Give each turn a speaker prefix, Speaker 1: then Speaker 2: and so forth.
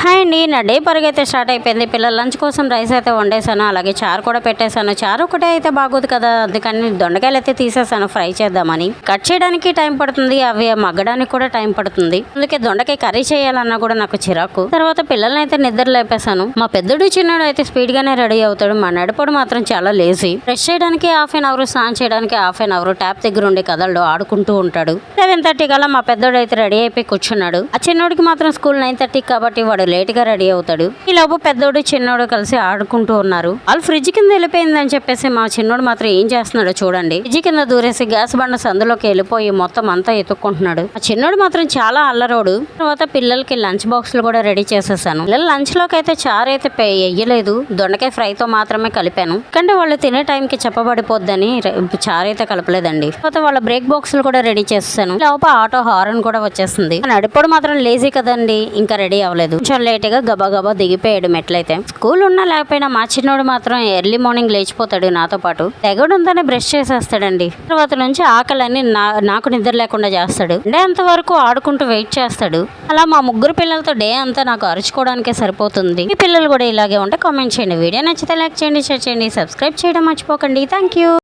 Speaker 1: Hi అండి, నా day పరిగైతే start అయిపోయింది. పిల్లల లంచ్ కోసం రైస్ అయితే వండేసాను, అలాగే చారు కూడా పెట్టేశాను. చారు ఒకటే అయితే బాగోదు కదా, అందుకని దొండకాయలు అయితే తీసేసాను ఫ్రై చేద్దామని. కట్ చేయడానికి టైం పడుతుంది, అవి మగ్గడానికి కూడా టైం పడుతుంది. అందుకే దొండకాయ కర్రీ చేయాలన్నా కూడా నాకు చిరాకు. తర్వాత పిల్లల్ని అయితే నిద్ర లేపేశాను. మా పెద్దడు చిన్నడు అయితే స్పీడ్ గానే రెడీ అవుతాడు, మా నడిపోడు మాత్రం చాలా లేజీ. ఫ్రెష్ చేయడానికి హాఫ్ అన్ అవర్, స్నానం చేయడానికి హాఫ్ అన్ అవర్, ట్యాప్ దగ్గర ఉండే కదలడు, ఆడుకుంటూ ఉంటాడు. 7:30 కల్లా మా పెద్దోడు అయితే రెడీ అయిపోయి కూర్చున్నాడు. ఆ చిన్నోడికి మాత్రం స్కూల్ 9:30 కాబట్టి వాడు లేట్ గా రెడీ అవుతాడు. ఈ లోపు పెద్దోడు చిన్నోడు కలిసి ఆడుకుంటూ ఉన్నారు. వాళ్ళు ఫ్రిడ్జ్ కింద వెళ్ళిపోయిందని చెప్పేసి మా చిన్నోడు మాత్రం ఏం చేస్తున్నాడో చూడండి. ఫ్రిడ్జ్ కింద దూరేసి గ్యాస్ బండ సందులోకి వెళ్ళిపోయి మొత్తం అంతా ఎత్తుక్కుంటున్నాడు. ఆ చిన్నోడు మాత్రం చాలా అల్లరోడు. తర్వాత పిల్లలకి లంచ్ బాక్స్ లు కూడా రెడీ చేసేసాను. పిల్లలు లంచ్ లోకి అయితే చారు అయితే వేయలేదు, దొండకాయ ఫ్రై తో మాత్రమే కలిపాను. ఎందుకంటే వాళ్ళు తినే టైం కి చెప్పబడిపోద్దని చారు అయితే కలపలేదండి. తర్వాత వాళ్ళ బ్రేక్ బాక్స్ లు కూడా రెడీ చేసేసాను. లోపల ఆటో హారన్ కూడా వచ్చేసింది. నడిపోడు మాత్రం లేజీ కదండి, ఇంకా రెడీ అవ్వలేదు. కొంచెం లేట్ గా గబా దిగిపోయాడు మెట్లయితే. స్కూల్ ఉన్నా లేకపోయినా మా చిన్నోడు మాత్రం ఎర్లీ మార్నింగ్ లేచిపోతాడు నాతో పాటు. తెగడుందనే బ్రష్ చేసేస్తాడండి. తర్వాత నుంచి ఆకలిని నాకు నిద్ర లేకుండా చేస్తాడు. డే అంత వరకు ఆడుకుంటూ వెయిట్ చేస్తాడు. అలా మా ముగ్గురు పిల్లలతో డే అంతా నాకు అరుచుకోవడానికే సరిపోతుంది. మీ పిల్లలు కూడా ఇలాగే ఉంటే కామెంట్ చేయండి. వీడియో నచ్చితే లైక్ చేయండి, షేర్ చేయండి, సబ్స్క్రైబ్ చేయడం మర్చిపోకండి. Thank you.